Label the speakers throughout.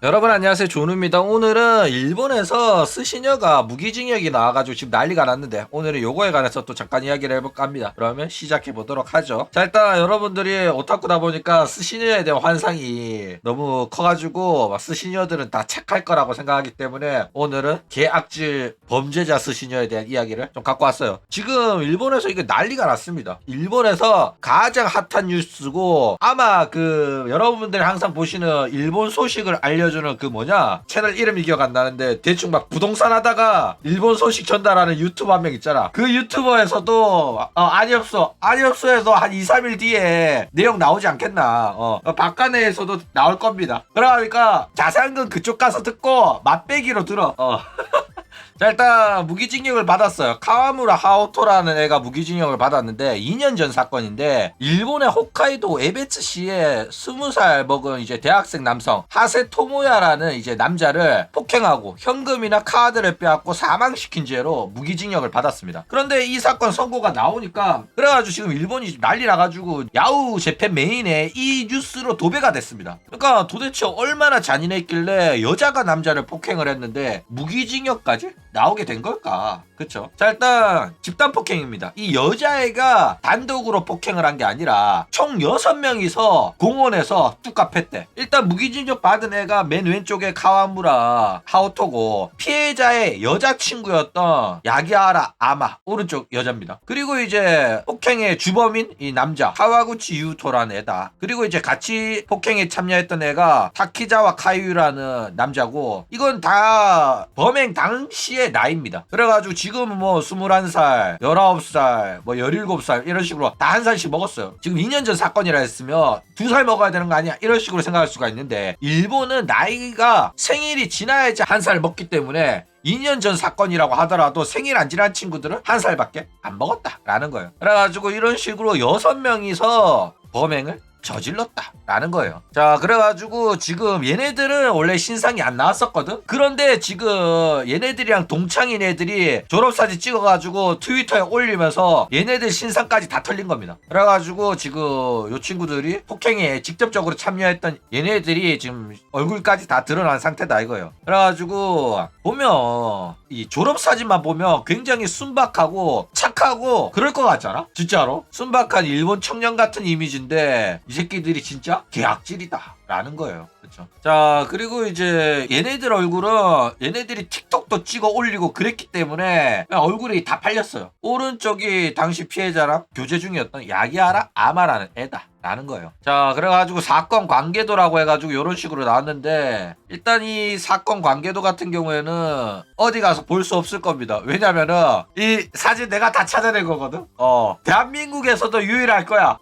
Speaker 1: 여러분 안녕하세요, 조누입니다. 오늘은 일본에서 스시녀가 무기징역이 나와가지고 지금 난리가 났는데 오늘은 요거에 관해서 또 잠깐 이야기를 해볼까 합니다. 그러면 시작해보도록 하죠. 자, 일단 여러분들이 오타쿠다 보니까 스시녀에 대한 환상이 너무 커가지고 막 스시녀들은 다 착할 거라고 생각하기 때문에 오늘은 개악질 범죄자 스시녀에 대한 이야기를 좀 갖고 왔어요. 지금 일본에서 이게 난리가 났습니다. 일본에서 가장 핫한 뉴스고, 아마 그 여러분들이 항상 보시는 일본 소식을 알려주는 그 뭐냐 채널 이름이 기억 안 나는데, 대충 막 부동산 하다가 일본 소식 전달하는 유튜버 한 명 있잖아. 그 유튜버에서도 아니없어에서 한 2, 3일 뒤에 내용 나오지 않겠나. 박간회에서도 나올 겁니다. 그러니까 자세한 건 그쪽 가서 듣고 맛배기로 들어. 자, 일단 무기징역을 받았어요. 카와무라 하오토라는 애가 무기징역을 받았는데 2년 전 사건인데, 일본의 홋카이도 에베츠시에 20살 먹은 이제 대학생 남성 하세 토모야라는 이제 남자를 폭행하고 현금이나 카드를 빼앗고 사망시킨 죄로 무기징역을 받았습니다. 그런데 이 사건 선고가 나오니까 그래가지고 지금 일본이 난리 나가지고 야후 재팬 메인에 이 뉴스로 도배가 됐습니다. 그러니까 도대체 얼마나 잔인했길래 여자가 남자를 폭행을 했는데 무기징역까지 나오게 된 걸까? 그쵸? 자, 일단 집단 폭행입니다. 이 여자애가 단독으로 폭행을 한 게 아니라 총 6명이서 공원에서 뚝갑 했대. 일단 무기징역 받은 애가 맨 왼쪽에 카와무라 하오토고, 피해자의 여자친구였던 야기하라 아마 오른쪽 여자입니다. 그리고 이제 폭행의 주범인 이 남자 하와구치 유토라는 애다. 그리고 이제 같이 폭행에 참여했던 애가 타키자와 카유라는 남자고, 이건 다 범행 당시의 나이입니다. 그래가지고 지금은 뭐 21살, 19살, 뭐 17살 이런 식으로 다 한 살씩 먹었어요. 지금 2년 전 사건이라 했으면 2살 먹어야 되는 거 아니야? 이런 식으로 생각할 수가 있는데, 일본은 나이가 생일이 지나야지 한 살 먹기 때문에 2년 전 사건이라고 하더라도 생일 안 지난 친구들은 한 살밖에 안 먹었다라는 거예요. 그래가지고 이런 식으로 6명이서 범행을 저질렀다라는 거예요. 자, 그래가지고 지금 얘네들은 원래 신상이 안 나왔었거든. 그런데 지금 얘네들이랑 동창인 애들이 졸업사진 찍어가지고 트위터에 올리면서 얘네들 신상까지 다 털린 겁니다. 그래가지고 지금 요 친구들이 폭행에 직접적으로 참여했던 얘네들이 지금 얼굴까지 다 드러난 상태다 이거예요. 그래가지고 보면 이 졸업사진만 보면 굉장히 순박하고 착하고 그럴 것 같잖아. 진짜로 순박한 일본 청년 같은 이미지인데 이 새끼들이 진짜 개악질이다 라는 거예요. 그렇죠. 자, 그리고 이제 얘네들 얼굴은 얘네들이 틱톡도 찍어 올리고 그랬기 때문에 얼굴이 다 팔렸어요. 오른쪽이 당시 피해자랑 교제 중이었던 야기하라 아마라는 애다 라는 거예요. 자, 그래가지고 사건 관계도라고 해가지고 이런 식으로 나왔는데, 일단 이 사건 관계도 같은 경우에는 어디 가서 볼 수 없을 겁니다. 왜냐면은 이 사진 내가 다 찾아낸 거거든. 대한민국에서도 유일할 거야.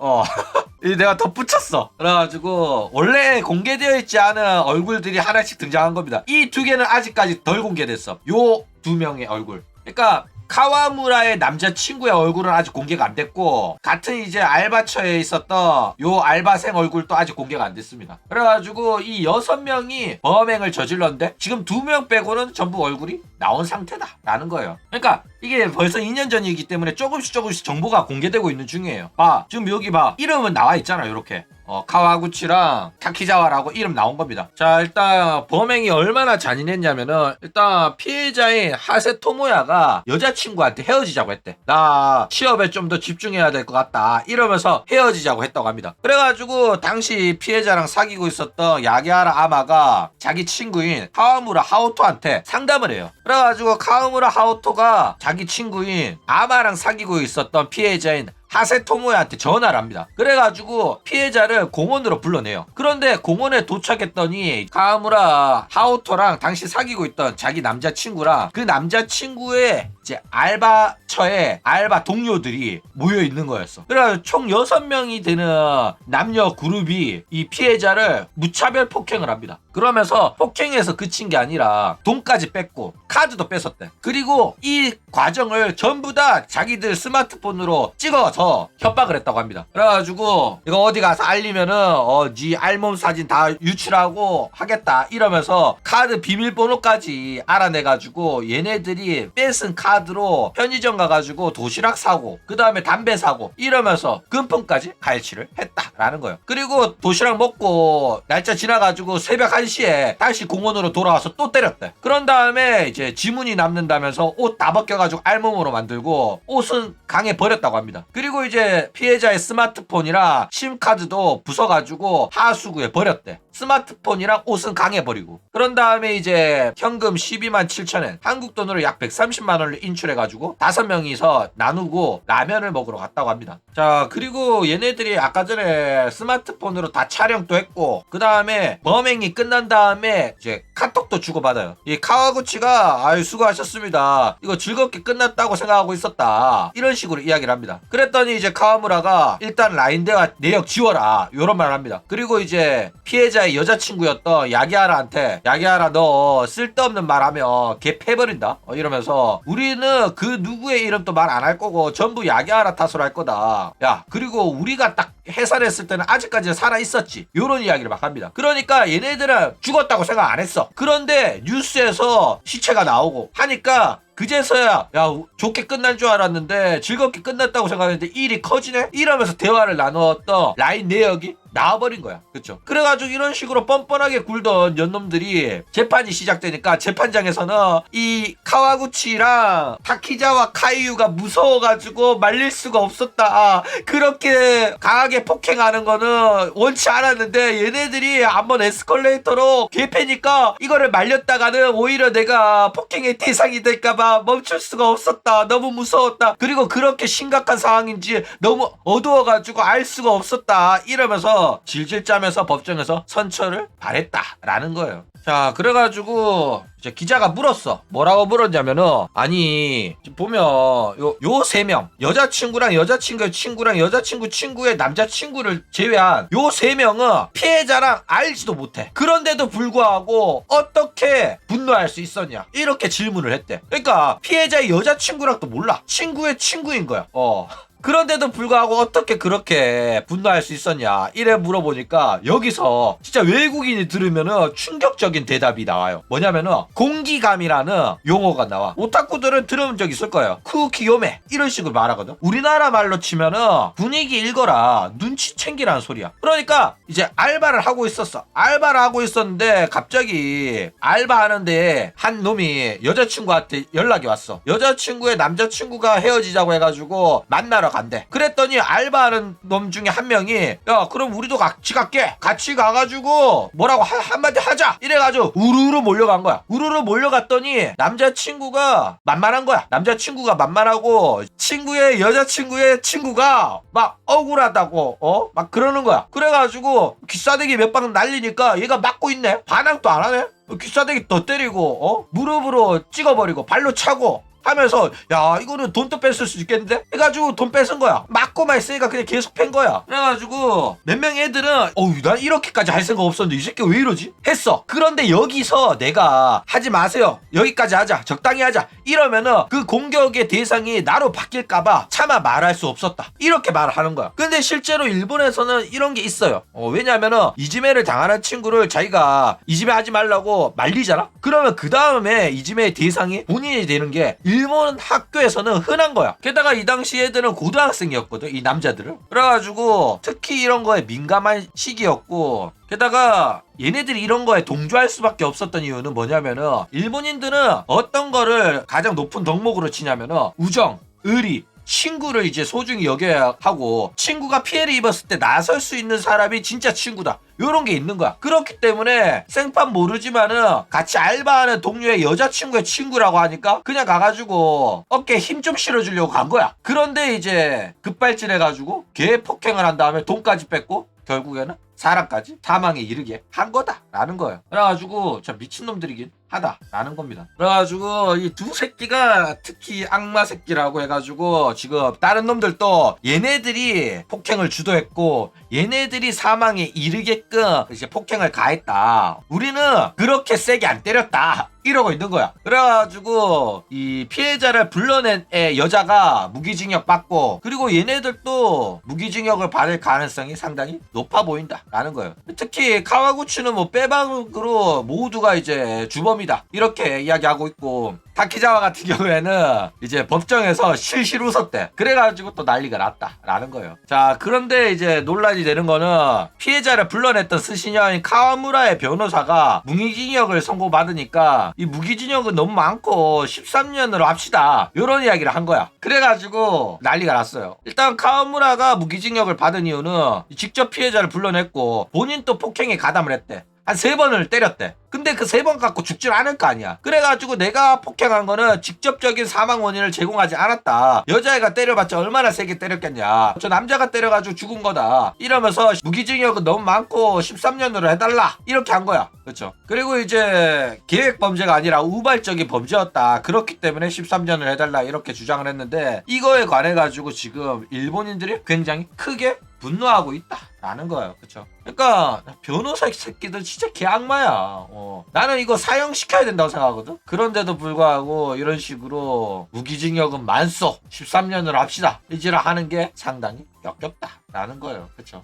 Speaker 1: 이 내가 덧붙였어. 그래가지고 원래 공개되어 있지 않은 얼굴들이 하나씩 등장한 겁니다. 이 두 개는 아직까지 덜 공개됐어. 요 두 명의 얼굴. 그러니까 카와무라의 남자친구의 얼굴은 아직 공개가 안 됐고, 같은 이제 알바처에 있었던 요 알바생 얼굴도 아직 공개가 안 됐습니다. 그래가지고 이 6명이 범행을 저질렀는데 지금 2명 빼고는 전부 얼굴이 나온 상태다 라는 거예요. 그러니까 이게 벌써 2년 전이기 때문에 조금씩 정보가 공개되고 있는 중이에요. 봐, 지금 여기 봐, 이름은 나와 있잖아. 이렇게 카와구치랑 타키자와라고 이름 나온 겁니다. 자, 일단 범행이 얼마나 잔인했냐면은, 일단 피해자인 하세 토모야가 여자친구한테 헤어지자고 했대. 나 취업에 좀 더 집중해야 될 것 같다 이러면서 헤어지자고 했다고 합니다. 그래가지고 당시 피해자랑 사귀고 있었던 야기하라 아마가 자기 친구인 카와무라 하오토한테 상담을 해요. 그래가지고 카와무라 하오토가 자기 친구인 아마랑 사귀고 있었던 피해자인 하세 토모야한테 전화를 합니다. 그래가지고 피해자를 공원으로 불러내요. 그런데 공원에 도착했더니 카와무라 하오토랑 당시 사귀고 있던 자기 남자친구랑 그 남자친구의 이제 알바처에 알바 동료들이 모여 있는 거였어. 그래가지고 총 6명이 되는 남녀 그룹이 이 피해자를 무차별 폭행을 합니다. 그러면서 폭행에서 그친 게 아니라 돈까지 뺐고 카드도 뺏었대. 그리고 이 과정을 전부 다 자기들 스마트폰으로 찍어서 협박을 했다고 합니다. 그래가지고 이거 어디 가서 알리면은 네 알몸 사진 다 유출하고 하겠다 이러면서 카드 비밀번호까지 알아내가지고 얘네들이 뺏은 카드로 편의점 가가지고 도시락 사고 그 다음에 담배 사고 이러면서 금품까지 갈취를 했다라는 거예요. 그리고 도시락 먹고 날짜 지나가지고 새벽 1시에 다시 공원으로 돌아와서 또 때렸대. 그런 다음에 이제 지문이 남는다면서 옷 다 벗겨가지고 알몸으로 만들고 옷은 강에 버렸다고 합니다. 그리고 이제 피해자의 스마트폰이랑 심카드도 부숴가지고 하수구에 버렸대. 스마트폰이랑 옷은 강에 버리고. 그런 다음에 이제 현금 12만 7천엔, 한국 돈으로 약 130만 원을 인출해가지고 5명이서 나누고 라면을 먹으러 갔다고 합니다. 자, 그리고 얘네들이 아까 전에 스마트폰으로 다 촬영도 했고, 그 다음에 범행이 끝난 다음에 이제 카톡도 주고받아요. 이 카와구치가 아유 수고하셨습니다, 이거 즐겁게 끝났다고 생각하고 있었다, 이런 식으로 이야기를 합니다. 그랬더니 이제 카와무라가 일단 라인 대화 내역 지워라, 요런 말을 합니다. 그리고 이제 피해자의 여자친구였던 야기하라한테, 야기하라 너 쓸데없는 말 하면 걔 패버린다, 이러면서 우리는 그 누구의 이름도 말 안 할 거고 전부 야기하라 탓으로 할 거다. 야, 그리고 우리가 딱 해산했을 때는 아직까지 살아있었지, 요런 이야기를 막 합니다. 그러니까 얘네들은 죽었다고 생각 안 했어. 그런데 뉴스에서 시체가 나오고 하니까 그제서야 야 좋게 끝난 줄 알았는데 즐겁게 끝났다고 생각했는데 일이 커지네, 이러면서 대화를 나누었던 라인 내역이 나와버린 거야. 그쵸? 그래가지고 이런 식으로 뻔뻔하게 굴던 연놈들이 재판이 시작되니까 재판장에서는 이 카와구치랑 타키자와 카이유가 무서워가지고 말릴 수가 없었다, 그렇게 강하게 폭행하는 거는 원치 않았는데 얘네들이 한번 에스컬레이터로 개패니까 이거를 말렸다가는 오히려 내가 폭행의 대상이 될까봐 멈출 수가 없었다, 너무 무서웠다, 그리고 그렇게 심각한 상황인지 너무 어두워가지고 알 수가 없었다, 이러면서 질질 짜면서 법정에서 선처를 바랬다라는 거예요. 자, 그래가지고 이제 기자가 물었어. 뭐라고 물었냐면은, 아니 지금 보면 요 3명, 여자친구랑 여자친구의 친구랑 여자친구 친구의 남자친구를 제외한 요 3명은 피해자랑 알지도 못해. 그런데도 불구하고 어떻게 분노할 수 있었냐, 이렇게 질문을 했대. 그러니까 피해자의 여자친구랑도 몰라, 친구의 친구인 거야. 그런데도 불구하고 어떻게 그렇게 분노할 수 있었냐, 이래 물어보니까 여기서 진짜 외국인이 들으면은 충격적인 대답이 나와요. 뭐냐면은 공기감이라는 용어가 나와. 오타쿠들은 들은 적 있을 거예요. 쿠키요메 이런 식으로 말하거든. 우리나라 말로 치면은 분위기 읽어라, 눈치 챙기라는 소리야. 그러니까 이제 알바를 하고 있었어. 알바를 하고 있었는데 갑자기 알바하는데 한 놈이 여자친구한테 연락이 왔어. 여자친구의 남자친구가 헤어지자고 해가지고 만나러 간대. 그랬더니 알바하는 놈 중에 한 명이 야 그럼 우리도 같이 갈게, 같이 가가지고 뭐라고 한마디 하자, 이래가지고 우르르 몰려간 거야. 우르르 몰려갔더니 남자친구가 만만한 거야. 남자친구가 만만하고 친구의 여자친구의 친구가 막 억울하다고 막 그러는 거야. 그래가지고 귀싸대기 몇 방 날리니까 얘가 맞고 있네. 반항도 안 하네. 귀싸대기 더 때리고 무릎으로 찍어버리고 발로 차고 하면서 야 이거는 돈도 뺐을 수 있겠는데 해가지고 돈 뺏은 거야. 맞고만 있으니까 그냥 계속 팬 거야. 그래가지고 몇 명 애들은 난 이렇게까지 할 생각 없었는데 이 새끼 왜 이러지 했어. 그런데 여기서 내가 하지 마세요, 여기까지 하자, 적당히 하자, 이러면은 그 공격의 대상이 나로 바뀔까봐 차마 말할 수 없었다, 이렇게 말을 하는 거야. 근데 실제로 일본에서는 이런 게 있어요. 왜냐면은 이지메를 당하는 친구를 자기가 이지메 하지 말라고 말리잖아. 그러면 그 다음에 이지메의 대상이 본인이 되는 게 일본 학교에서는 흔한 거야. 게다가 이 당시 애들은 고등학생이었거든, 이 남자들은. 그래가지고 특히 이런 거에 민감한 시기였고, 게다가 얘네들이 이런 거에 동조할 수밖에 없었던 이유는 뭐냐면은 일본인들은 어떤 거를 가장 높은 덕목으로 치냐면은 우정, 의리, 친구를 이제 소중히 여겨야 하고, 친구가 피해를 입었을 때 나설 수 있는 사람이 진짜 친구다, 요런 게 있는 거야. 그렇기 때문에 생판 모르지만은 같이 알바하는 동료의 여자친구의 친구라고 하니까 그냥 가가지고 어깨에 힘 좀 실어주려고 간 거야. 그런데 이제 급발진해가지고 걔 폭행을 한 다음에 돈까지 뺏고 결국에는 사람까지 사망에 이르게 한 거다라는 거예요. 그래가지고 참 미친놈들이긴 하다라는 겁니다. 그래가지고 이 두 새끼가 특히 악마 새끼라고 해가지고 지금 다른 놈들도 얘네들이 폭행을 주도했고 얘네들이 사망에 이르게끔 이제 폭행을 가했다, 우리는 그렇게 세게 안 때렸다, 이러고 있는 거야. 그래가지고 이 피해자를 불러낸 여자가 무기징역 받고, 그리고 얘네들도 무기징역을 받을 가능성이 상당히 높아 보인다 라는 거예요. 특히 카와구치는 뭐 빼박으로 모두가 이제 주범이다, 이렇게 이야기하고 있고, 타키자와 같은 경우에는 이제 법정에서 실실 웃었대. 그래가지고 또 난리가 났다라는 거예요. 자, 그런데 이제 논란이 되는 거는 피해자를 불러냈던 스시녀인 카와무라의 변호사가 무기징역을 선고받으니까 이 무기징역은 너무 많고 13년으로 합시다. 이런 이야기를 한 거야. 그래가지고 난리가 났어요. 일단 카와무라가 무기징역을 받은 이유는 직접 피해자를 불러냈고 본인 또 폭행에 가담을 했대. 한 3번을 때렸대. 근데 그 3번 갖고 죽질 않을 거 아니야. 그래가지고 내가 폭행한 거는 직접적인 사망 원인을 제공하지 않았다. 여자애가 때려봤자 얼마나 세게 때렸겠냐. 저 남자가 때려가지고 죽은 거다. 이러면서 무기징역은 너무 많고 13년으로 해달라. 이렇게 한 거야. 그렇죠. 그리고 이제 계획 범죄가 아니라 우발적인 범죄였다. 그렇기 때문에 13년을 해달라. 이렇게 주장을 했는데 이거에 관해가지고 지금 일본인들이 굉장히 크게 분노하고 있다라는 거예요. 그렇죠. 그러니까 변호사 새끼들 진짜 개악마야. 나는 이거 사형시켜야 된다고 생각하거든. 그런데도 불구하고 이런 식으로 무기징역은 만소 13년으로 합시다. 이지라 하는 게 상당히 역겹다라는 거예요. 그렇죠.